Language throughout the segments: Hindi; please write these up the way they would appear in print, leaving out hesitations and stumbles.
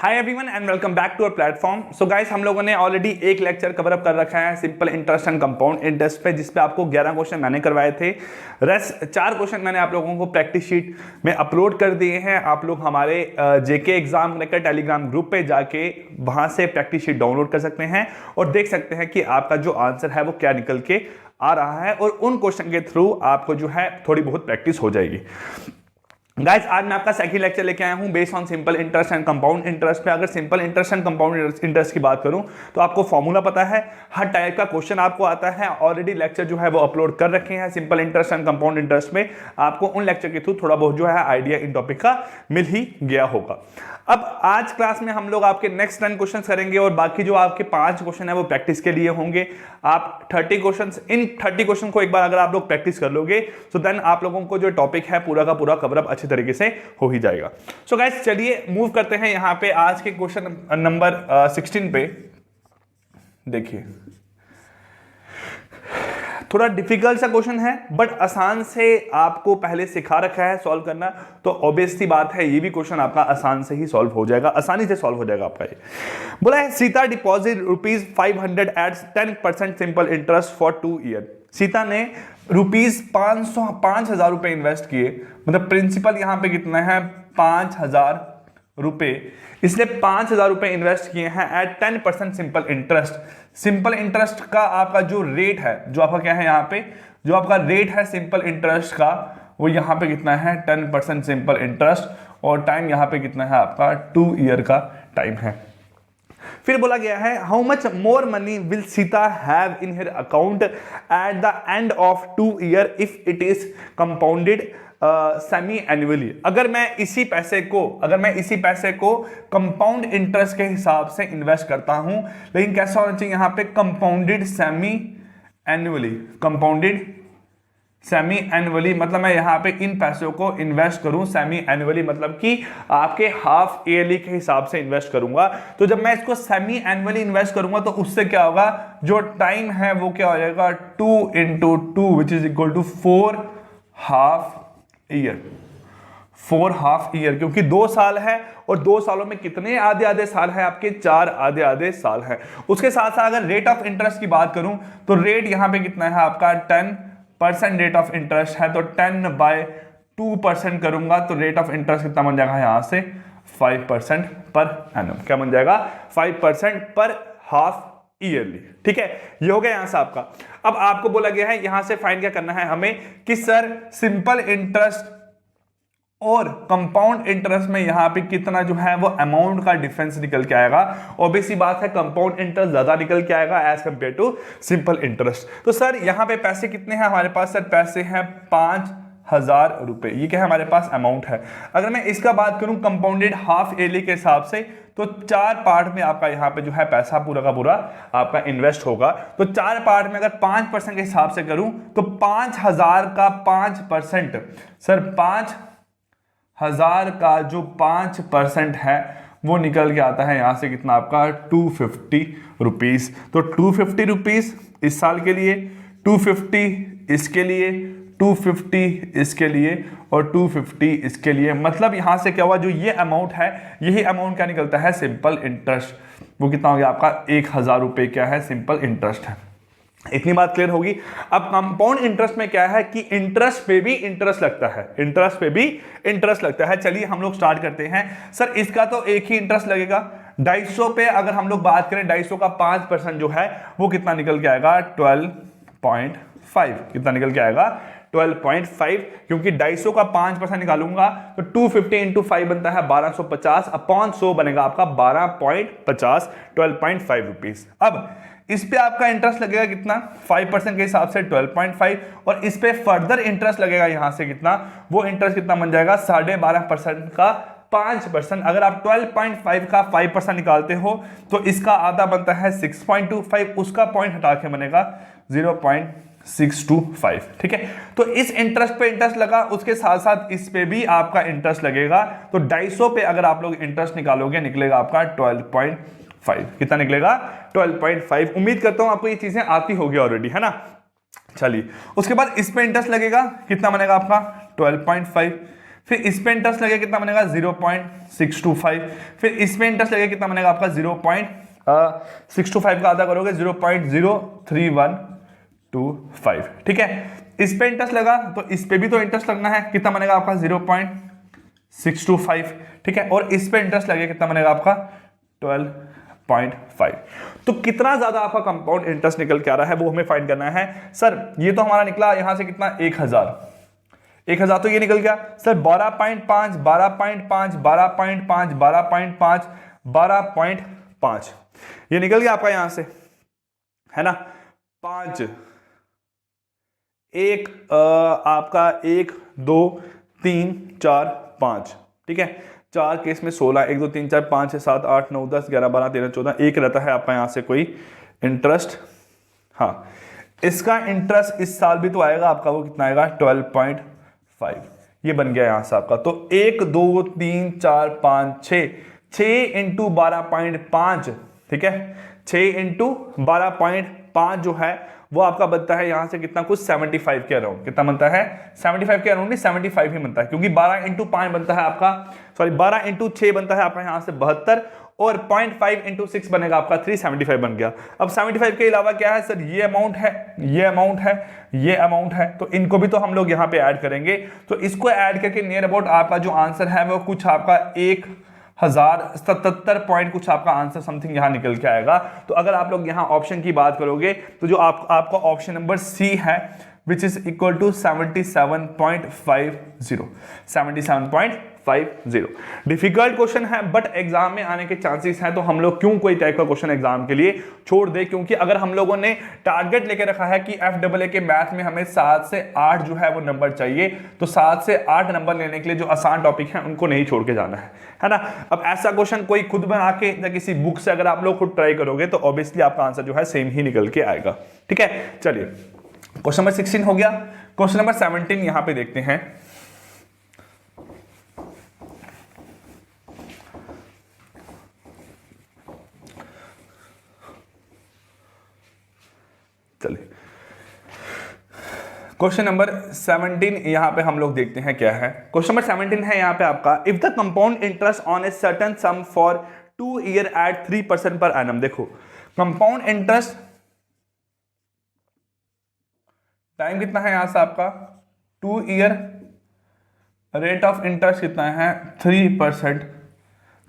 Hi everyone and welcome back to our platform. So guys, हम लोगों ने ऑलरेडी एक लेक्चर कवर अप कर रखा है simple interest and compound interest पे, जिसपे आपको 11 क्वेश्चन मैंने करवाए थे। रेस्ट 4 क्वेश्चन मैंने आप लोगों को प्रैक्टिस शीट में अपलोड कर दिए हैं। आप लोग हमारे जेके एग्जाम लेकर टेलीग्राम ग्रुप पे जाके वहां से प्रैक्टिस शीट डाउनलोड कर सकते हैं और देख सकते हैं कि आपका जो आंसर है वो क्या निकल के आ रहा है, और उन क्वेश्चन के थ्रू आपको जो है थोड़ी बहुत प्रैक्टिस हो जाएगी। गाइस, आज मैं आपका सेकंड लेक्चर लेके आया हूं based on simple interest and compound interest पे। अगर simple interest and compound interest की बात करूं तो आपको फॉर्मूला पता है, हर टाइप का क्वेश्चन आपको आता है। ऑलरेडी लेक्चर जो है वो अपलोड कर रखे हैं simple interest and compound interest में। आपको उन लेक्चर के थ्रू थोड़ा बहुत जो है आइडिया इन टॉपिक का मिल ही गया होगा। अब आज क्लास में हम लोग आपके नेक्स्ट 10 क्वेश्चन करेंगे और बाकी जो आपके 5 क्वेश्चन है वो प्रैक्टिस के लिए होंगे। आप 30 क्वेश्चन, इन 30 क्वेश्चन को एक बार अगर आप लोग प्रैक्टिस कर लोगे तो देन आप लोगों को जो टॉपिक है पूरा का पूरा कवर अप अच्छे तरीके से हो ही जाएगा। सो गाइस, चलिए मूव करते हैं यहाँ पे आज के क्वेश्चन नंबर 16 पे। देखिए, थोड़ा डिफिकल्ट सा क्वेश्चन है बट आसान से आपको पहले सिखा रखा है सॉल्व करना, तो ऑब्वियस सी बात है ये भी क्वेश्चन आपका आसान से ही सॉल्व हो जाएगा, आसानी से सॉल्व हो जाएगा आपका। ये बोला है Sita deposit ₹500 at 10% simple interest for 2 year. Sita ने ₹5,000 रुपए इन्वेस्ट किए, मतलब प्रिंसिपल यहां पे कितना है 5,000 रुपए। इसने 5,000 रुपए इन्वेस्ट किए हैं at 10% simple interest. Simple interest का आपका जो रेट है, जो आपका क्या है यहाँ पे, जो आपका रेट है सिंपल इंटरेस्ट का, वो यहाँ पे कितना है 10% सिंपल इंटरेस्ट, और टाइम यहाँ पे कितना है आपका 2 ईयर का टाइम है। फिर बोला गया है how much more money will Sita have in her account at the end of 2 year if it is compounded semi annually. अगर मैं इसी पैसे को कंपाउंड इंटरेस्ट के हिसाब से इन्वेस्ट करता हूं, लेकिन कैसा होना चाहिए यहाँ पे कंपाउंडेड सेमी एनुअली, मतलब मैं यहाँ पे इन पैसों को इन्वेस्ट करूं सेमी एनुअली, मतलब कि आपके हाफ ईयरली के हिसाब से इन्वेस्ट करूंगा। तो जब मैं इसको सेमी एनुअली इन्वेस्ट करूंगा तो उससे क्या होगा, जो टाइम है वो क्या हो जाएगा 2 × 2 which is equal to 4 half year, क्योंकि 2 साल है और 2 सालों में कितने आधे साल है आपके, 4 आधे साल है। उसके साथ साथ अगर रेट ऑफ इंटरेस्ट की बात करूं तो रेट यहां पे कितना है आपका 10% रेट ऑफ इंटरेस्ट है, तो 10/2% करूंगा तो रेट ऑफ इंटरेस्ट कितना बन जाएगा यहां से 5% पर एनम। क्या बन जाएगा 5% पर हाफ ईयरली। ठीक है, ये हो गया यहां से आपका। अब आपको बोला गया है यहां से फाइंड क्या करना है हमें कि सर सिंपल इंटरेस्ट और कंपाउंड इंटरेस्ट में यहां पे कितना जो है वो अमाउंट का डिफरेंस निकल के आएगा। ऑब्वियसली बात है कंपाउंड इंटरेस्ट ज्यादा निकल के आएगा as compare to simple interest. तो सर यहां पे पैसे कितने हैं हमारे पास, सर पैसे हैं 5,000 रुपए, ये क्या है हमारे पास अमाउंट है। अगर मैं इसका बात करूं कंपाउंडेड हाफ ईयरली के हिसाब से, तो 4 पार्ट में आपका यहाँ पे जो है पैसा पूरा का पूरा आपका इन्वेस्ट होगा। तो 4 पार्ट में अगर 5% के हिसाब से करूं तो 5,000 का 5%, सर 5,000 का जो 5% है वो निकल के आता है यहां से कितना आपका 250 रुपीज। तो 250 रुपीज इस साल के लिए, 250 इसके लिए, 250 इसके लिए और 250 इसके लिए। मतलब यहां से क्या हुआ, जो ये अमाउंट है यही अमाउंट क्या निकलता है सिंपल इंटरेस्ट। वो कितना हो गया आपका 1,000 रुपए क्या है सिंपल इंटरेस्ट है। इतनी बात क्लियर होगी। अब कंपाउंड इंटरेस्ट में क्या है कि इंटरेस्ट पे भी इंटरेस्ट लगता है, चलिए हम लोग स्टार्ट करते हैं। सर इसका तो एक ही इंटरेस्ट लगेगा 250 पे। अगर हम लोग बात करें 250 का 5% जो है वो कितना निकल के आएगा 12.5। कितना निकल के आएगा 12.5, क्योंकि 250 का 5% निकालूंगा तो 250 × 5 बनता है 1250 अपॉन 100 बनेगा आपका 12.50, 12.5 रुपीज। अब इस पे आपका इंटरेस्ट लगेगा कितना 5% के हिसाब से 12.5, और इस पे फर्दर इंटरेस्ट लगेगा यहां से कितना, वो इंटरेस्ट कितना बन जाएगा 12.5% का 5%। अगर आप 12.5 का 5% निकालते हो तो इसका आधा बनता है 6.25, उसका पॉइंट हटा के बनेगा 0.625। ठीक है, तो इस इंटरेस्ट पे इंटरेस्ट लगा, उसके साथ साथ इस पे भी आपका इंटरेस्ट लगेगा। तो 250 पे अगर आप लोग इंटरेस्ट निकालोगे निकलेगा आपका 12.5। कितना निकलेगा 12.5। उम्मीद करता हूं आपको ये चीजें आती होगी ऑलरेडी, है ना। चलिए, उसके बाद इस पे इंटरेस्ट लगेगा, कितना बनेगा आपका 12.5। फिर इस पे इंटरेस्ट लगेगा कितना बनेगा 0.625, फिर इस पे इंटरेस्ट लगेगा कितना बनेगा आपका 0.625 का आधा करोगे 0.03125, ठीक है। इस पे इंटरेस्ट लगा तो इस पे भी तो इंटरेस्ट लगना है, कितना बनेगा आपका 0.625, ठीक है। और इस पे इंटरेस्ट लगेगा कितना बनेगा आपका 12.5। तो कितना ज्यादा आपका कंपाउंड इंटरेस्ट निकल के आ रहा है वो हमें फाइंड करना है। सर ये तो हमारा निकला यहां से कितना 1000 तो ये निकल गया सर 12.5 12.5 12.5 12.5 12.5 ये निकल गया आपका यहां से, है ना। 5 एक आपका 1 2 3 4 5, ठीक है। 4 केस में 16 1 2 3 4 5 6 7 8 9 10 11 12 13 14 एक रहता है आपका यहां से कोई इंटरेस्ट। हाँ इसका इंटरेस्ट इस साल भी तो आएगा आपका, वो कितना आएगा 12.5, ये बन गया यहां से आपका। तो 1 2 3 4 5 6 इंटू 12.5, ठीक है। 6 इंटू 12.5 जो है वो आपका बनता है यहां से कितना कुछ 75 के अराउंड, कितना बनता है 75 के अराउंड, नहीं 75 ही बनता है, क्योंकि 12 इंटू 5 बनता है आपका, सॉरी 12 इंटू 6 बनता है आपका यहां से 72, और 0.5 इंटू 6 बनेगा आपका 375 बन गया। अब 75 के अलावा क्या है सर, ये अमाउंट है, ये अमाउंट है, ये अमाउंट है, तो इनको भी तो हम लोग यहाँ पे ऐड करेंगे। तो इसको ऐड करके नियर अबाउट आपका जो आंसर है वो कुछ आपका 1077 पॉइंट कुछ आपका आंसर समथिंग यहाँ निकल के आएगा। तो अगर आप लोग यहाँ ऑप्शन की बात करोगे तो जो आपका ऑप्शन नंबर सी है which is equal to 77.50 difficult question है बट एग्जाम में आने के चांसेस हैं। तो हम लोग क्यों कोई टाइप का क्वेश्चन एग्जाम के लिए छोड़ दे, क्योंकि अगर हम लोगों ने टारगेट लेके रखा है कि FAA के मैथ में हमें 7 से 8 जो है वो नंबर चाहिए, तो 7 से 8 नंबर लेने के लिए जो आसान टॉपिक है उनको नहीं छोड़ के जाना है ना। अब ऐसा क्वेश्चन कोई खुद बना के या किसी बुक से अगर आप लोग खुद ट्राई करोगे तो ऑब्वियसली आपका आंसर जो है सेम ही निकल के आएगा, ठीक है। चलिए क्वेश्चन नंबर 16 हो गया। क्वेश्चन नंबर 17 यहां पे देखते हैं। चलिए क्वेश्चन नंबर 17 यहां पे हम लोग देखते हैं क्या है। क्वेश्चन नंबर 17 है यहां पे आपका, if the compound interest on a certain sum for 2 year at 3% per annum. देखो कंपाउंड इंटरेस्ट टाइम कितना है यहां से आपका 2 ईयर, रेट ऑफ इंटरेस्ट कितना है 3%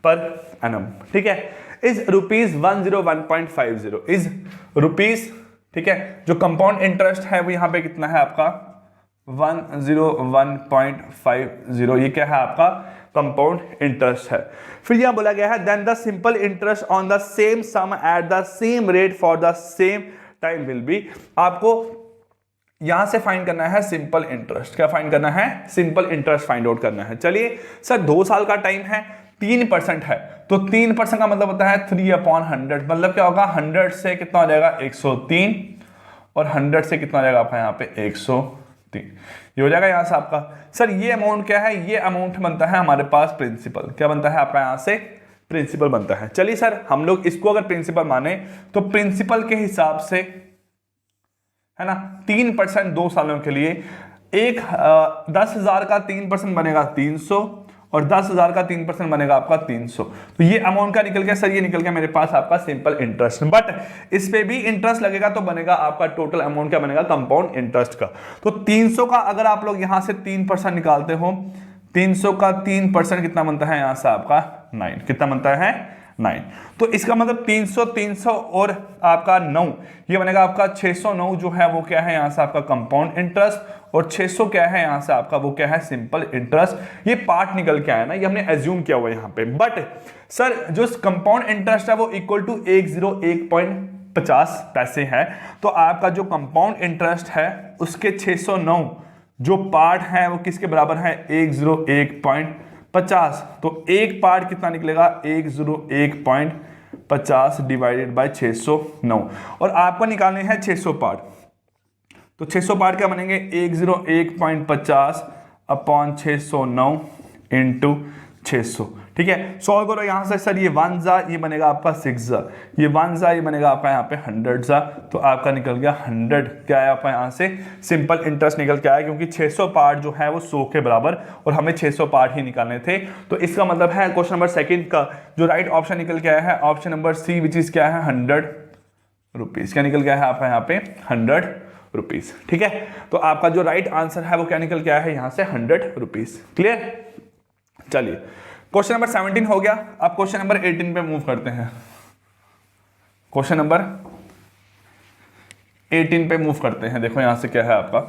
पर एनम, ठीक है। इज रुपीज 101.50 इज रुपीज, ठीक है। जो कंपाउंड इंटरेस्ट है वो यहां पे कितना है आपका 101.50, ये क्या है आपका कंपाउंड इंटरेस्ट है। फिर यहां बोला गया है then the simple interest on the same sum at the same rate for the same time will be. आपको यहां से फाइंड करना है सिंपल इंटरेस्ट। क्या फाइंड करना है, सिंपल इंटरेस्ट फाइंड आउट करना है। चलिए सर 2 साल का टाइम है, 3% है, तो 3% का मतलब होता है 3/100, मतलब क्या होगा 100 से कितना हो जाएगा 103, और 100 से कितना हो जाएगा आपका यहाँ पे 103, ये हो जाएगा यहाँ से आपका। सर ये अमाउंट क्या है, ये अमाउंट बनता है हमारे पास प्रिंसिपल। क्या बनता है आपका यहाँ से प्रिंसिपल बनता है। चलिए सर हम लोग इसको अगर प्रिंसिपल माने तो प्रिंसिपल के हिसाब से है ना 3% 2 सालों के लिए 10,000 का 3% बनेगा 300, और 10,000 का 3% बनेगा आपका 300। तो ये अमाउंट का निकल गया सर, ये निकल गया मेरे पास आपका सिंपल इंटरेस्ट। बट इस पे भी इंटरेस्ट लगेगा तो बनेगा आपका टोटल अमाउंट क्या बनेगा कंपाउंड इंटरेस्ट का। तो 300 का अगर आप लोग यहां से 3% निकालते हो, 300 का 3% कितना बनता है यहां से आपका 9, कितना बनता है 9। तो इसका मतलब 300 और आपका 9 ये बनेगा आपका 609 जो है वो क्या है यहां से आपका कंपाउंड इंटरेस्ट, और 600 क्या है यहां से आपका वो क्या है सिंपल इंटरेस्ट। ये पार्ट निकल के आया ना, ये हमने एज्यूम किया हुआ यहां पे। बट सर जो कंपाउंड इंटरेस्ट है वो इक्वल टू 101.50 पैसे है, तो आपका जो कंपाउंड इंटरेस्ट है उसके 609 जो पार्ट है वो किसके बराबर है 101.50। तो एक पार्ट कितना निकलेगा 101.50 डिवाइडेड बाय 609, और आपको निकालने हैं 600 पार्ट। तो 600 पार्ट क्या बनेंगे 101.50 अपॉन 609 इंटू 600, ठीक है, सॉल्व करो यहाँ से। सर ये 1 जा, ये बनेगा आपका 6 जा, ये 1 जा, ये बनेगा आपका यहाँ पे 100 जा, तो आपका निकल गया 100। क्या है आपका यहाँ से सिंपल इंटरेस्ट निकल के आया, क्योंकि 600 पार्ट जो है वो 100 के बराबर और हमें 600 पार्ट ही निकालने थे। तो इसका मतलब है क्वेश्चन नंबर सेकंड का जो राइट ऑप्शन निकल के आया है option number C, which is क्या है 100 रुपीज। क्या निकल गया है आपका यहाँ पे 100 रुपीज। ठीक है, तो आपका जो राइट आंसर है वो क्या निकल के आया है यहाँ से 100 रुपीज। क्लियर। चलिए क्वेश्चन नंबर 17 हो गया। अब क्वेश्चन नंबर 18 पे मूव करते हैं। क्वेश्चन नंबर 18 पे मूव करते हैं। देखो यहां से क्या है आपका,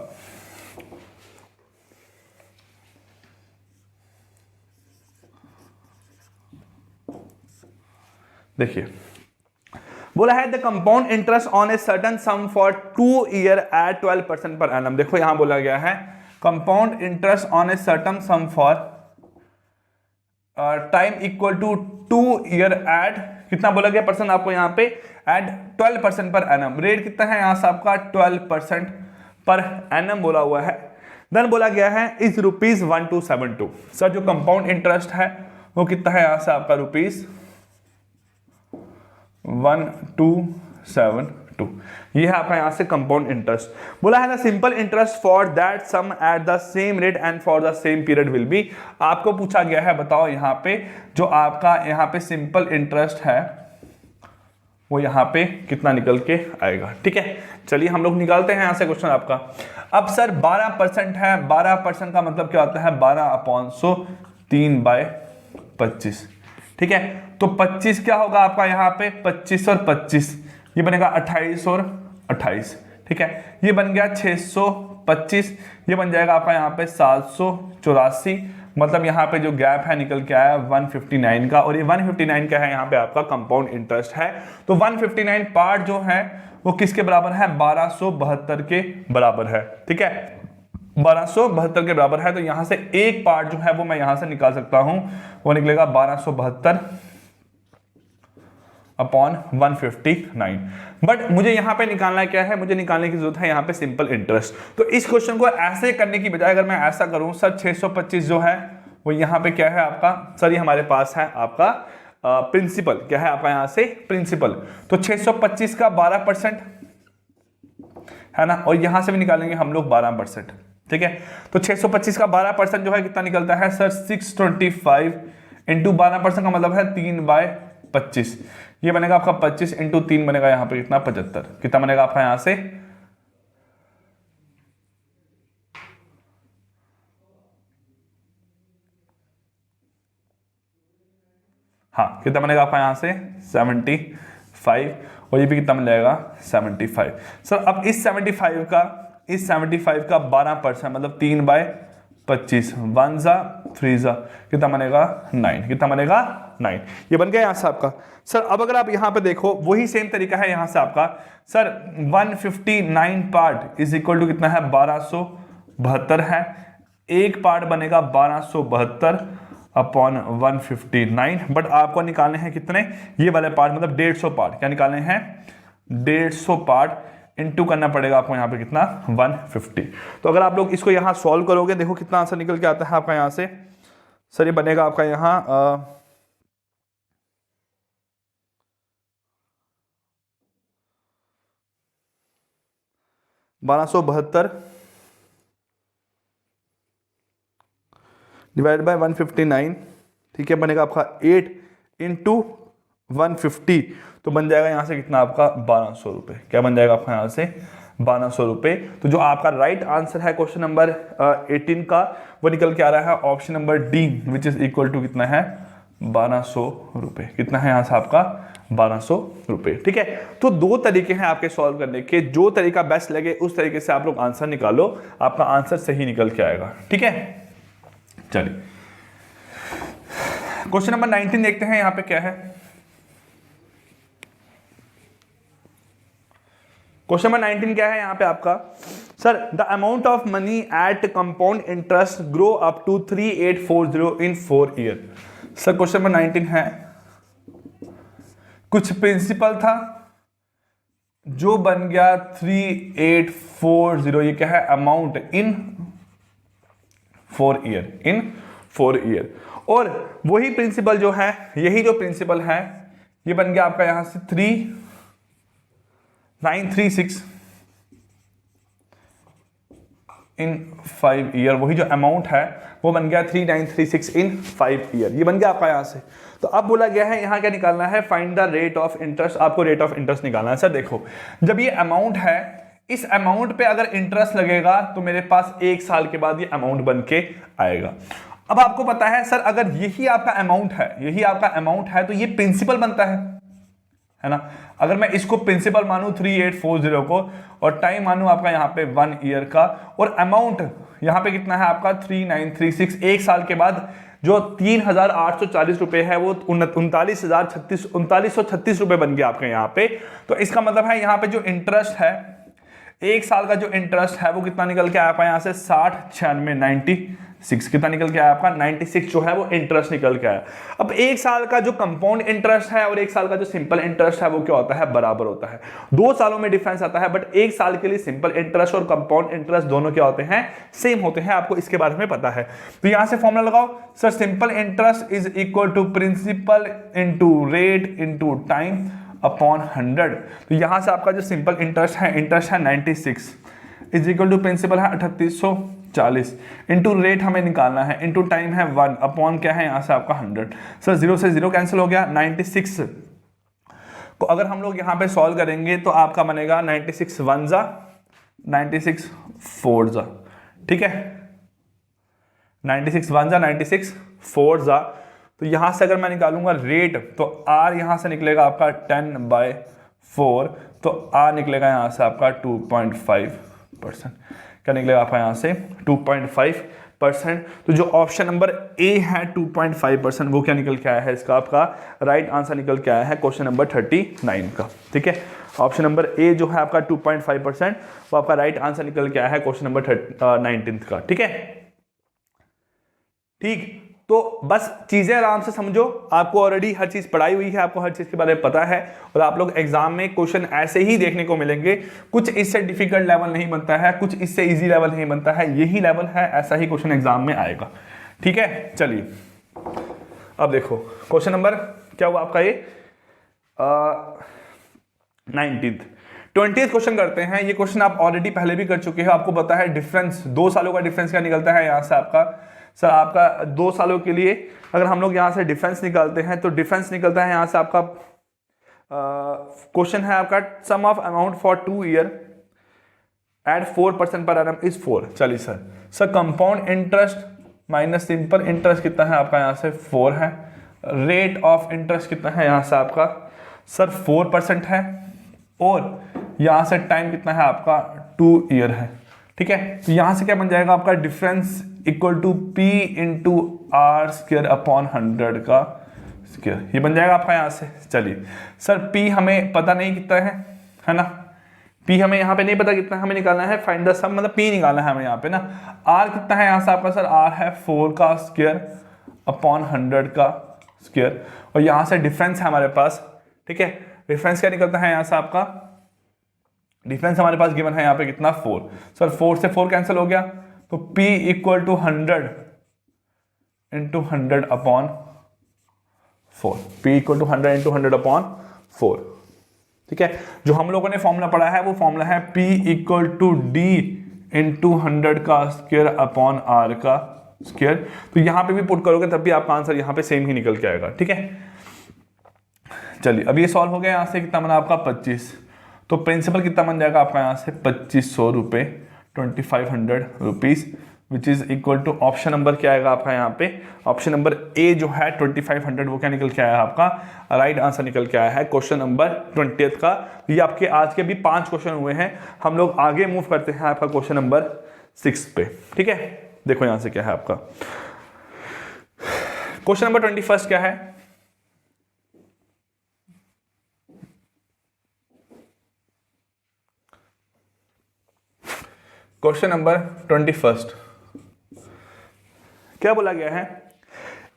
देखिए बोला है the compound interest on a certain sum for 2 year at 12% per annum. देखो यहां बोला गया है compound interest on a certain sum for time equal to 2 year at कितना बोला गया परसेंट आपको यहाँ पे एट 12% पर एनम। रेट कितना है यहाँ से आपका 12% पर एनम बोला हुआ है। देन बोला गया है इज रुपीज 1272। सर जो कंपाउंड इंटरेस्ट है वो कितना है यहाँ से आपका रुपीज 1272। ये है आपका यहाँ से कंपाउंड इंटरेस्ट। बोला है ना simple interest for that sum at the same rate and for the same period will be. आपको पूछा गया है बताओ यहाँ पे जो आपका यहाँ पे सिंपल इंटरेस्ट है वो यहाँ पे कितना निकल के आएगा। ठीक है, चलिए हम लोग निकालते हैं यहाँ से क्वेश्चन आपका। अब सर 12% है, 12% का मतलब क्या होता है 12/100 3/25। ठीक है, तो 25 क्या होगा आपका यहाँ पे 25 और 25 ये बनेगा 28 और 28। ठीक है, ये बन गया 625, ये बन जाएगा आपका यहाँ पे 784। मतलब यहाँ पे जो गैप है निकल के आया 159 का, और ये 159 का है यहाँ पे आपका कंपाउंड इंटरेस्ट है। तो 159 पार्ट जो है वो किसके बराबर है 1272 के बराबर है। ठीक है, 1272 के बराबर है। तो यहां से एक पार्ट जो है वो मैं यहां से निकाल सकता हूं, वो निकलेगा 1272 अपॉन 159। बट मुझे यहां पे निकालना क्या है, मुझे निकालने की जरूरत है यहां पे सिंपल इंटरेस्ट। तो इस क्वेश्चन को ऐसे करने की बजाय अगर मैं ऐसा करूं सर 625 जो है वो यहां पे क्या है आपका, सर ये हमारे पास है आपका प्रिंसिपल। क्या है आपका यहां से प्रिंसिपल। तो 625 का 12% है ना, और यहां से भी निकालेंगे हम लोग 12%। ठीक है, तो 625 का 12% जो है कितना निकलता है सर 625 इंटू 12% का मतलब है 3/25। ये बनेगा आपका 25 इंटू 3 बनेगा यहाँ पे कितना 75। कितना बनेगा आपका यहाँ से हाँ कितना बनेगा आपका यहाँ से 75, और ये भी कितना मिल जाएगा 75। सर अब इस 75 का 12% मतलब 3/25 1 जा 3 जा कितना बनेगा 9। कितना बनेगा 9। ये बन गया यहाँ से आपका। सर अब अगर आप यहाँ पे देखो वही सेम तरीका है यहाँ से आपका। Sir 159 part is equal to कितना है 1272 है। एक पार्ट बनेगा 1272 अपॉन 159। बट आपको निकालने हैं कितने ये वाले पार्ट मतलब 150 पार्ट। क्या निकालने हैं 150 पार्ट इनटू करना पड़ेगा आपको यहाँ पे कितना 150। तो अगर आप लोग इसको यहाँ सॉल्व करोगे देखो कितना आंसर निकल के आता है आपका यहाँ से। सर ये बनेगा आपका यहाँ 1272 डिवाइड बाय 159। ठीक है, बनेगा आपका 8 इंटू 150। तो बन जाएगा यहाँ से कितना आपका 1200 रुपये। क्या बन जाएगा आपका यहाँ से 1200 रुपये। तो जो आपका राइट आंसर है क्वेश्चन नंबर 18 का वो निकल के आ रहा है option number D which is equal to कितना है 1200 रुपये। कितना है यहाँ से आपका 1200 रुपये। ठीक है, तो दो तरीके हैं आपके सॉल्व करने के। जो तरीका बेस्ट लगे उस तरीके से आप लोग आंसर निकालो, आपका आंसर सही निकल के आएगा। ठीक है, चलिए क्वेश्चन नंबर 19 देखते हैं यहाँ पे क्या है। क्वेश्चन नंबर 19 क्या है यहाँ पे आपका। Sir the amount of money at compound interest grow up to 3840 in 4 year. Sir question number 19 है कुछ प्रिंसिपल था जो बन गया 3840। ये क्या है amount in 4 year, in 4 year. और वही प्रिंसिपल जो है, यही जो प्रिंसिपल है, ये बन गया आपका यहां से 3936 इन 5 ईयर। वही जो अमाउंट है वो बन गया 3936 इन 5 ईयर, ये बन गया आपका यहां से। तो अब बोला गया है यहां क्या निकालना है, find the rate of interest. आपको रेट ऑफ इंटरेस्ट निकालना है। सर देखो, जब ये अमाउंट है, इस अमाउंट पे अगर इंटरेस्ट लगेगा तो मेरे पास 1 साल के बाद ये अमाउंट बन के आएगा। अब आपको पता है सर, अगर यही आपका अमाउंट है, यही आपका अमाउंट है, तो ये प्रिंसिपल बनता है ना। अगर मैं इसको प्रिंसिपल मानूं 3840 को, और टाइम मानूं आपका यहाँ पे 1 ईयर का, और अमाउंट यहाँ पे कितना है आपका 3936, 1 साल के बाद जो 3840 रुपए है वो 3936 रुपए बन गया आपके यहाँ पे। तो इसका मतलब है यहाँ पे जो इंटरेस्ट है, 1 साल का जो इंटरेस्ट है वो कितना निकल के आया आपका यहाँ से 96 कितना निकल के आया आपका 96 जो है वो इंटरेस्ट निकल के आया। अब 1 साल का जो कंपाउंड इंटरेस्ट है और 1 साल का जो सिंपल इंटरेस्ट है वो क्या होता है, बराबर होता है। 2 सालों में डिफरेंस आता है, बट 1 साल के लिए सिंपल इंटरेस्ट और कंपाउंड इंटरेस्ट दोनों क्या होते हैं, सेम होते हैं। आपको इसके बारे में पता है। तो यहां से फॉर्मूला लगाओ sir, simple interest is equal to principal into rate into time upon 100। तो यहां से आपका जो सिंपल इंटरेस्ट है 96 इज इक्वल टू प्रिंसिपल है 3840 इंटू रेट हमें निकालना है, इंटू टाइम है 1 अपॉन क्या है यहां से आपका 100। सर 0 से 0 कैंसिल हो गया। 96 को अगर हम लोग यहां पे सॉल्व करेंगे तो आपका बनेगा 96 1 जा 96 4 जा, ठीक है। 96 1 जा 96 4 जा। तो यहां से अगर मैं निकालूंगा रेट तो आर यहां से निकलेगा आपका 10/4, तो आर निकलेगा यहां से आपका 2.5%। क्या निकलेगा आपका यहां से 2.5%। तो जो ऑप्शन नंबर ए है 2.5%, वो क्या निकल के आया है, इसका आपका राइट आंसर निकल के आया है क्वेश्चन नंबर 39 का, ठीक है। ऑप्शन नंबर ए जो है आपका 2.5%, वो आपका राइट आंसर निकल के आया है क्वेश्चन नंबर 19 का, ठीक है। ठीक, तो बस चीजें आराम से समझो। आपको ऑलरेडी हर चीज पढ़ाई हुई है, आपको हर चीज के बारे में पता है, और आप लोग एग्जाम में क्वेश्चन ऐसे ही देखने को मिलेंगे। कुछ इससे डिफिकल्ट लेवल नहीं बनता है, कुछ इससे इजी लेवल नहीं बनता है, यही लेवल है, ऐसा ही क्वेश्चन एग्जाम में आएगा, ठीक है। चलिए अब देखो क्वेश्चन नंबर क्या हुआ आपका, ये 20th क्वेश्चन करते हैं। ये क्वेश्चन आप ऑलरेडी पहले भी कर चुके हैं, आपको पता है डिफरेंस 2 सालों का डिफरेंस क्या निकलता है यहाँ से आपका। सर आपका 2 सालों के लिए अगर हम लोग यहाँ से डिफरेंस निकालते हैं तो डिफरेंस निकलता है यहाँ से आपका, क्वेश्चन है आपका sum of amount for 2 year at 4% per annum is 4। चलिए sir compound interest minus simple interest कितना है आपका यहाँ से 4 है, रेट ऑफ इंटरेस्ट कितना है यहाँ से आपका सर 4% है, और यहाँ से टाइम कितना है आपका 2 ईयर है, ठीक है। तो यहाँ से क्या बन जाएगा आपका difference equal to P into R square upon 100 का स्क्वायर, ये बन जाएगा आपका यहाँ से। चलिए सर पी हमें पता नहीं कितना है ना, पी हमें यहाँ पे नहीं पता कितना, हमें निकालना है फाइंड द सम, मतलब पी निकालना है हमें यहाँ पे ना। आर कितना है यहाँ से आपका सर, आर है 4 का स्क्वायर अपॉन 100 का स्क्वायर, और यहाँ से डिफरेंस है हमारे पास, ठीक है। डिफरेंस क्या निकलता है यहाँ से आपका, डिफरेंस हमारे पास गिवन है यहाँ पे कितना 4। सर 4 से 4 कैंसिल हो गया, तो P equal to 100 into 100 upon 4, P equal to 100 into 100 upon 4, ठीक है। जो हम लोगों ने फॉर्मूला पढ़ा है वो फॉर्मूला है P equal to D into 100 का स्क्वायर अपॉन R का स्क्वायर। तो यहां पे भी पुट करोगे तब भी आपका आंसर यहाँ पे सेम ही निकल के आएगा, ठीक है। चलिए अब ये सॉल्व हो गया, यहाँ से कितना बना आपका 25, तो प्रिंसिपल कितना बन जाएगा आपका यहाँ से 2500 रुपये 2500 rupees, which is equal to option number क्या आएगा आपका यहाँ पे, ऑप्शन नंबर ए जो है 2500, वो क्या निकल के आया आपका राइट आंसर निकल के आया है क्वेश्चन नंबर 20th का। ये आपके आज के भी 5 क्वेश्चन हुए हैं। हम लोग आगे मूव करते हैं आपका क्वेश्चन नंबर 6 पे, ठीक है। देखो यहां से क्या है आपका क्वेश्चन नंबर 21 क्या है, क्वेश्चन नंबर 21 क्या बोला गया है,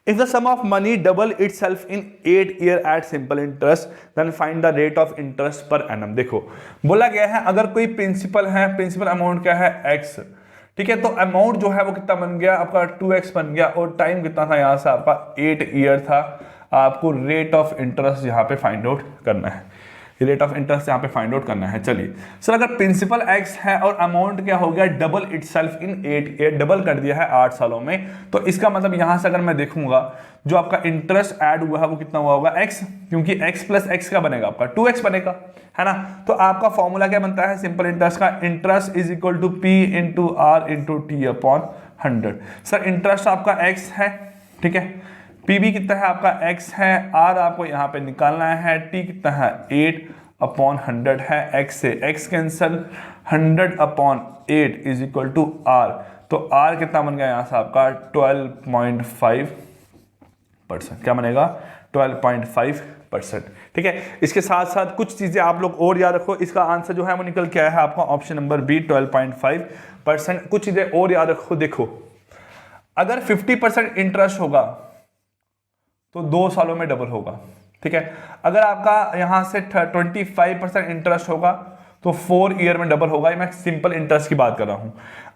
if the sum of money double itself in 8 year at simple interest then find the rate of interest per annum. देखो बोला गया है अगर कोई प्रिंसिपल है, प्रिंसिपल अमाउंट क्या है x, ठीक है। तो अमाउंट जो है वो कितना बन गया आपका 2x बन गया, और टाइम कितना था यहाँ से आपका 8 ईयर था। आपको रेट ऑफ इंटरेस्ट यहाँ पे फाइंड आउट करना है, रेट ऑफ इंटरेस्ट यहाँ पे फाइंड आउट करना है। चलिए सर, अगर प्रिंसिपल x है और अमाउंट क्या हो गया double itself in 8 year, double कर दिया है 8 सालों में, तो इसका मतलब यहां से अगर मैं देखूंगा जो आपका इंटरेस्ट ऐड हुआ है वो कितना हुआ होगा x, क्योंकि x प्लस x का बनेगा आपका 2x बनेगा, है ना। तो आपका फॉर्मूला क्या बनता है सिंपल इंटरेस्ट का, interest is equal to p into R into T upon 100। Sir interest आपका x है, ठीक है, p भी कितना है आपका x है, r आपको यहाँ पे निकालना है, t कितना है 8 अपॉन 100 है, x से x cancel, 100 upon 8 is equal to r, तो r कितना बन गया यहाँ से आपका 12.5%, क्या बनेगा 12.5%, ठीक है। इसके साथ साथ कुछ चीजें आप लोग और याद रखो, इसका आंसर जो है वो निकल के आया है आपका ऑप्शन नंबर बी 12.5%। कुछ चीजें और याद रखो, देखो अगर 50% इंटरेस्ट होगा तो 2 सालों में डबल होगा, ठीक है। अगर आपका यहां से 25% इंटरेस्ट होगा तो 4 ईयर में डबल होगा, मैं सिंपल इंटरेस्ट की बात कर रहा हूं।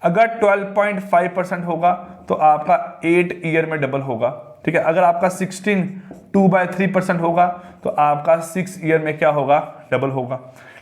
अगर 12.5% होगा तो आपका 8 ईयर में डबल होगा, ठीक है। अगर आपका 16 2/3% होगा तो आपका 6 ईयर में क्या होगा डबल होगा,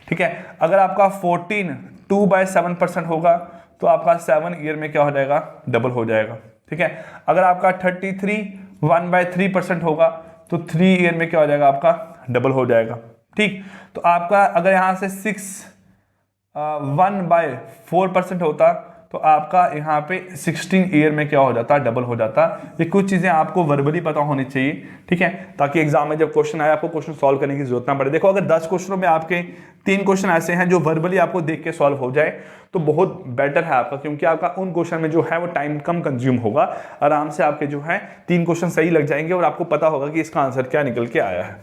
ठीक है। अगर आपका 14 2/7% होगा तो आपका 7 ईयर में क्या हो जाएगा डबल हो जाएगा, ठीक है। अगर आपका 33 1/3% होगा तो 3 ईयर में क्या हो जाएगा आपका डबल हो जाएगा, ठीक। तो आपका अगर यहां से 1/4% होता तो आपका यहाँ पे 16 ईयर में क्या हो जाता डबल हो जाता। ये कुछ चीजें आपको वर्बली पता होनी चाहिए, ठीक है, ताकि एग्जाम में जब क्वेश्चन आए आपको क्वेश्चन सॉल्व करने की जरूरत ना पड़े। देखो अगर 10 क्वेश्चनों में आपके 3 क्वेश्चन ऐसे हैं जो वर्बली आपको देख के सॉल्व हो जाए तो बहुत बेटर है आपका, क्योंकि आपका उन क्वेश्चन में जो है वो टाइम कम कंज्यूम होगा, आराम से आपके जो है 3 क्वेश्चन सही लग जाएंगे और आपको पता होगा कि इसका आंसर क्या निकल के आया है,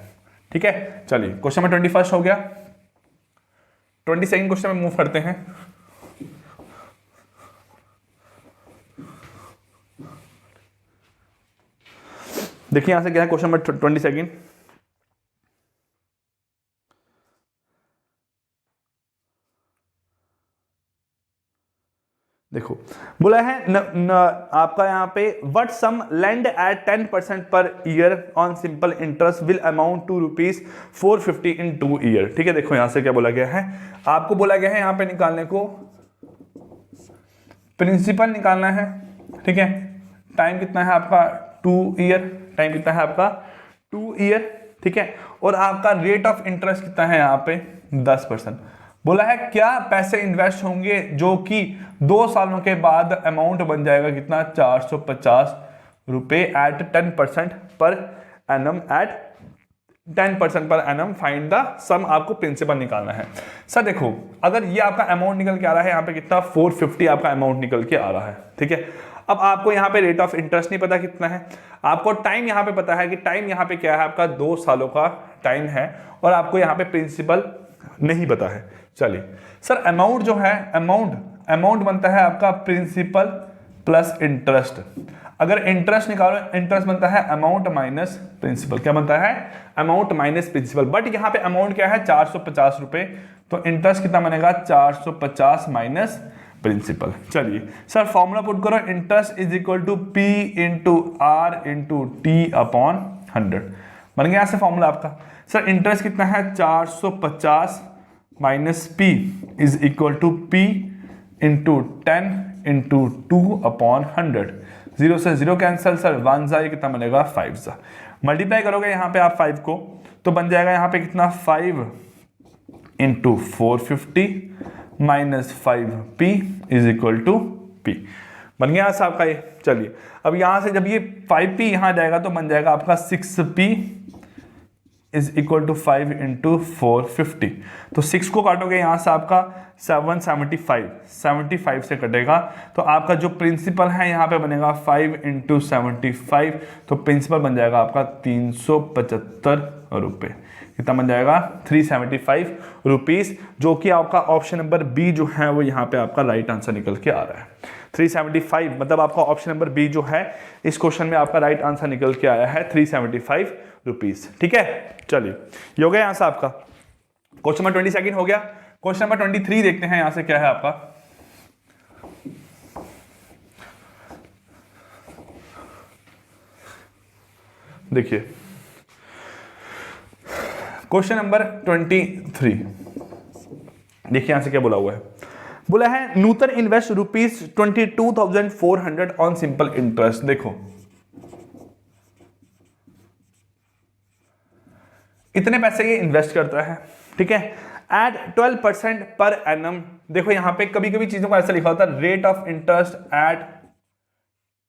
ठीक है। चलिए क्वेश्चन नंबर 21 हो गया, 22nd क्वेश्चन में मूव करते हैं। देखिए यहां से क्या है क्वेश्चन नंबर 22। देखो बोला है आपका यहाँ पे what some land at 10% per year on simple interest will amount to ₹450 in 2 year, ठीक है। देखो यहां से क्या बोला गया है, आपको बोला गया है यहाँ पे निकालने को प्रिंसिपल निकालना है, ठीक है। टाइम कितना है आपका 2 ईयर, टाइम कितना है आपका 2 ईयर, ठीक है। और आपका रेट ऑफ इंटरेस्ट कितना है यहाँ पे 10%। बोला है क्या पैसे इन्वेस्ट होंगे जो कि 2 सालों के बाद अमाउंट बन जाएगा कितना 450 रुपए eight 10% per annum, eight 10% per annum, find the सम, आपको प्रिंसिपल निकालना है। सर देखो अगर ये आपका अमाउंट निकल के आ रहा है यहाँ पे कितना 450 आपका अमाउंट निकल के आ रहा है, ठीक है। अब आपको यहाँ पे रेट ऑफ इंटरेस्ट नहीं पता कितना है, आपको टाइम यहाँ पे पता है कि टाइम यहाँ पे क्या है आपका 2 सालों का टाइम है, और आपको यहाँ पे प्रिंसिपल नहीं पता है। चलिए सर अमाउंट जो है अमाउंट बनता है आपका प्रिंसिपल प्लस इंटरेस्ट। अगर इंटरेस्ट निकालो, इंटरेस्ट बनता है अमाउंट माइनस प्रिंसिपल, क्या बनता है अमाउंट माइनस प्रिंसिपल, बट यहाँ पे अमाउंट क्या है 450 रुपए, तो इंटरेस्ट कितना बनेगा 450 माइनस प्रिंसिपल। चलिए सर फॉर्मूला पुट करो, interest is equal to P into R into T upon 100, बन गया यहाँ से फॉर्मूला आपका। सर इंटरेस्ट कितना है 450 minus P is equal to P into 10 into 2 upon 100, 0 से 0 कैंसिल, सर 1 जा, ये कितना बनेगा 5 जा, मल्टीप्लाई करोगे यहाँ पे आप 5 को तो बन जाएगा यहाँ पे कितना 5 into 450 minus 5P is equal to P, बन गया यहाँ आपका ये। चलिए अब यहाँ से जब ये 5P यहाँ जाएगा तो बन जाएगा आपका 6P is equal to 5 into 450, तो 6 को काटोगे यहाँ से आपका 75 से कटेगा, तो आपका जो प्रिंसिपल है यहाँ पे बनेगा 5 इंटू 75, तो प्रिंसिपल बन जाएगा आपका 375 रुपये, कितना बन जाएगा 375 रुपीस, जो कि आपका ऑप्शन नंबर बी जो है वो यहाँ पे आपका राइट आंसर निकल के आ रहा है 375, मतलब आपका ऑप्शन नंबर बी जो है इस क्वेश्चन में आपका राइट आंसर निकल के आया है 375 रुपीस, ठीक है। चलिए ये हो गया यहाँ से आपका क्वेश्चन नंबर 22 हो गया। क्वेश्चन नंबर 23 देखते हैं यहाँ से क्या है आपका। देखिए क्वेश्चन नंबर 23, देखिए यहां से क्या बोला हुआ है। बोला है नूतन इन्वेस्ट ₹22,400 ऑन सिंपल इंटरेस्ट। देखो इतने पैसे ये इन्वेस्ट करता है, ठीक है, एट 12% पर एनम। देखो यहां पे कभी कभी चीजों को ऐसा लिखा होता है, rate of interest eight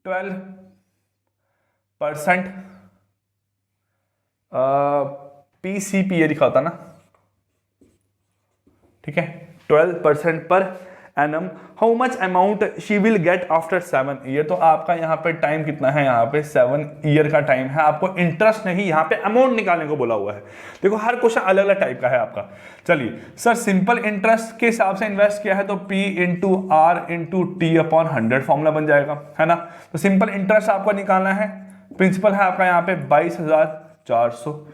12% PCP ये लिखा होता ना, ठीक है, 12% per annum. How much amount she will get after 7 year. तो आपका यहाँ पे टाइम कितना है, यहाँ पे 7 ईयर का टाइम है। आपको इंटरेस्ट नहीं, यहाँ पे अमाउंट निकालने को बोला हुआ है। देखो हर क्वेश्चन अलग अलग टाइप का है आपका। चलिए सर सिंपल इंटरेस्ट के हिसाब से इन्वेस्ट किया है तो P into R into T upon 100 formula बन जाएगा, है ना। तो सिंपल इंटरेस्ट आपको निकालना है, प्रिंसिपल है आपका यहाँ पे 22,400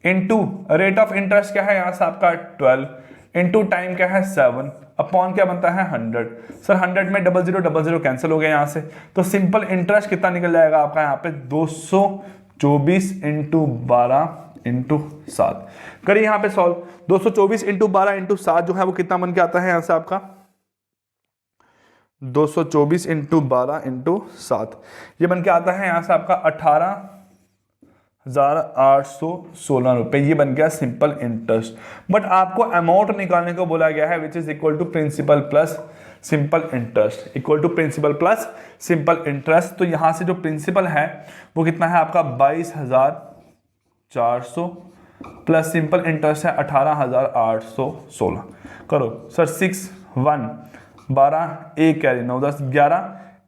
इंटू रेट ऑफ इंटरेस्ट क्या है यहाँ से आपका 12 इंटू टाइम क्या है 7 अपॉन क्या बनता है 100। सर 100 में 0000 कैंसिल हो गया यहाँ से, तो सिंपल इंटरेस्ट कितना निकल जाएगा आपका यहाँ पे 224 इंटू 12 इंटू 7। करिए यहाँ पे सॉल्व, 224 इंटू 12 इंटू 7 जो है वो कितना बन के आता है यहाँ से आपका 224 इंटू 12 इंटू 7, ये बन के आता है यहाँ से आपका 18,816 रुपए। ये बन गया सिंपल इंटरेस्ट। बट आपको अमाउंट निकालने को बोला गया है which is equal to principal plus simple interest, equal to principal plus simple interest. तो यहां से जो प्रिंसिपल है वो कितना है आपका 22,400 प्लस सिंपल इंटरेस्ट है 18,816। करो सर 6 1 12 1 कैरी 9 10 11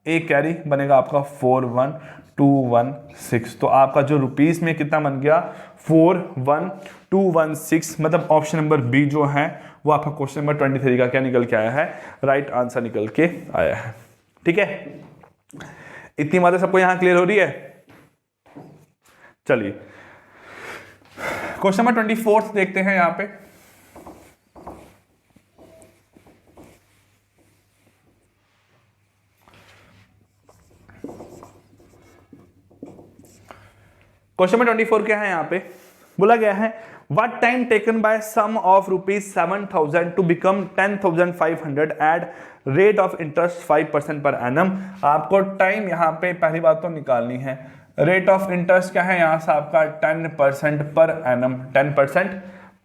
1 कैरी बनेगा आपका 41,216। तो आपका जो रुपीस में कितना बन गया 41,216। मतलब ऑप्शन नंबर बी जो है वो आपका क्वेश्चन नंबर 23 का क्या निकल के आया है, राइट आंसर निकल के आया है। ठीक है, इतनी बातें सबको यहां क्लियर हो रही है। चलिए क्वेश्चन नंबर 24 देखते हैं यहां पे। क्वेश्चन नंबर 24 क्या है यहां पे, बोला गया है what time taken by sum of ₹7,000 to become 10,500 at rate of interest 5% per annum. आपको टाइम यहां पे पहली बात तो निकालनी है। रेट ऑफ इंटरेस्ट क्या है यहां से आपका 10% per annum, 10%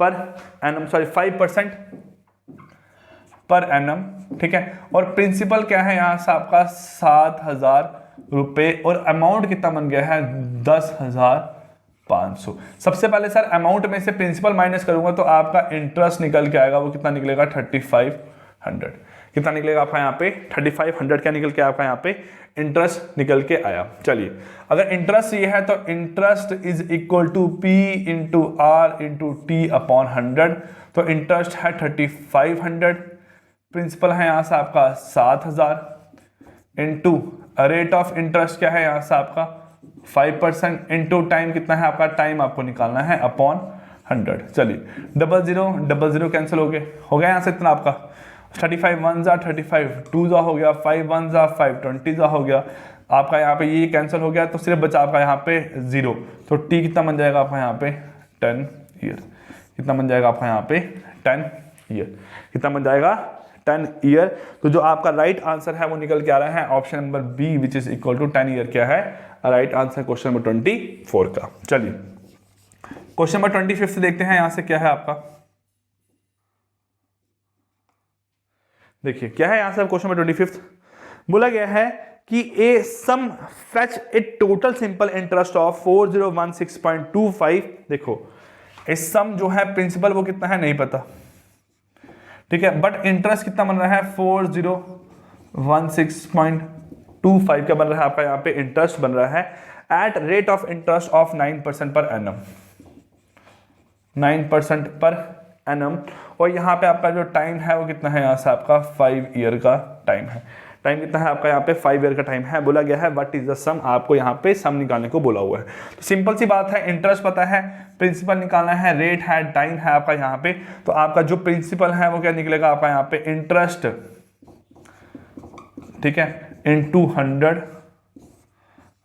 per annum, sorry 5% per annum, ठीक है। और प्रिंसिपल क्या है यहां से आपका 7,000 रुपए और अमाउंट कितना बन गया है 10,500। सबसे पहले सर अमाउंट में से प्रिंसिपल माइनस करूंगा तो आपका इंटरेस्ट निकल के आएगा, वो कितना निकलेगा 3,500। कितना निकलेगा आपका यहाँ पे 3,500 क्या निकल के आपका यहाँ पे इंटरेस्ट निकल के आया। चलिए अगर इंटरेस्ट ये है तो interest is equal to P into R into T upon 100। तो इंटरेस्ट है 3,500, प्रिंसिपल है यहाँ से आपका 7,000 इंटू रेट ऑफ इंटरेस्ट क्या है यहाँ से आपका 5% इंटू टाइम कितना है आपका, टाइम आपको निकालना है अपॉन 100। चलिए 00 कैंसिल हो गया यहाँ से इतना आपका 35 1 जा 35 2 जा हो गया, 5 1 जा 5 20 जा हो गया आपका, यहाँ पे ये कैंसिल हो गया तो सिर्फ बचा आपका यहाँ पे 0। तो टी कितना बन जाएगा आपका यहाँ पे 10 ईयर। कितना बन जाएगा आपका यहाँ पे 10 ईयर। कितना बन जाएगा 10 ईयर। तो जो आपका राइट आंसर है वो निकल के आ रहा है option number B which is equal to 10 year क्या है राइट आंसर क्वेश्चन नंबर 24 का। चलिए क्वेश्चन नंबर 25 देखते हैं यहां से क्या है आपका। देखिए क्या है यहां से क्वेश्चन नंबर 25 बोला गया है कि a sum fetch a total simple interest of 4016.25। देखो इस सम जो है प्रिंसिपल वो कितना है नहीं पता, ठीक है, बट इंटरेस्ट कितना बन रहा है 4016.25 का बन रहा है आपका यहाँ पे इंटरेस्ट बन रहा है eight rate of interest of 9% per annum, 9% per annum. और यहाँ पे आपका जो टाइम है वो कितना है यहाँ से आपका 5 ईयर का टाइम है। टाइम कितना है आपका यहाँ पे 5 ईयर का टाइम है। बोला गया है व्हाट इज द सम, आपको यहाँ पे सम निकालने को बोला हुआ है। तो सिंपल सी बात है, इंटरेस्ट पता है, प्रिंसिपल निकालना है, रेट है, टाइम है आपका यहाँ पे। तो आपका जो प्रिंसिपल है वो क्या निकलेगा आपका यहाँ पे इंटरेस्ट, ठीक है, इनटू 100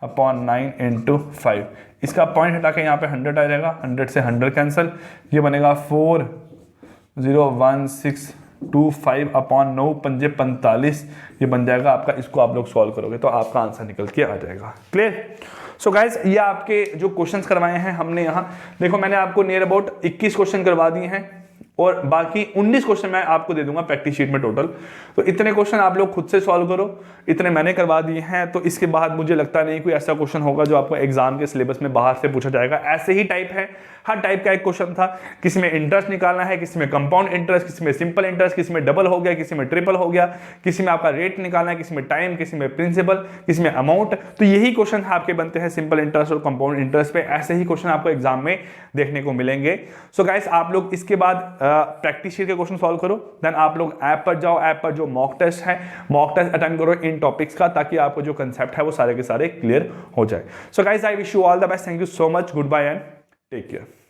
अपॉन 9 इंटू 5। इसका पॉइंट हटा के यहाँ पे 100 आ जाएगा, 100 से 100 कैंसिल, ये बनेगा 401,625 अपॉन 9 पंजे 45, ये बन जाएगा आपका। इसको आप लोग सॉल्व करोगे तो आपका आंसर निकल के आ जाएगा। क्लियर? सो गाइज ये आपके जो क्वेश्चंस करवाए हैं हमने यहाँ, देखो मैंने आपको नियर अबाउट 21 क्वेश्चन करवा दिए हैं और बाकी 19 क्वेश्चन मैं आपको दे दूंगा प्रैक्टिस शीट में टोटल। तो इतने क्वेश्चन आप लोग खुद से सॉल्व करो, इतने मैंने करवा दिए हैं। तो इसके बाद मुझे लगता नहीं कोई ऐसा क्वेश्चन होगा जो आपको एग्जाम के सिलेबस में बाहर से पूछा जाएगा। ऐसे ही टाइप है, हर टाइप का एक क्वेश्चन था। किसी में इंटरेस्ट निकालना है, किसी में कंपाउंड इंटरेस्ट, किसी में सिंपल इंटरेस्ट, किसी में डबल हो गया, किसी में ट्रिपल हो गया, किसी में आपका रेट निकालना है, किसी में टाइम, किसी में प्रिंसिपल, किसी में अमाउंट। तो यही क्वेश्चन आपके बनते हैं सिंपल इंटरेस्ट और कंपाउंड इंटरेस्ट पे। ऐसे ही क्वेश्चन आपको एग्जाम में देखने को मिलेंगे। सो गाइस आप लोग इसके बाद प्रैक्टिस शीट के क्वेश्चन सॉल्व करो, देन आप लोग ऐप पर जाओ, ऐप पर जो मॉक टेस्ट है, मॉक टेस्ट अटेंड करो इन टॉपिक्स का, ताकि आपको जो कंसेप्ट है वो सारे के सारे क्लियर हो जाए। So guys I wish you all the best, thank you so much, good bye and take care.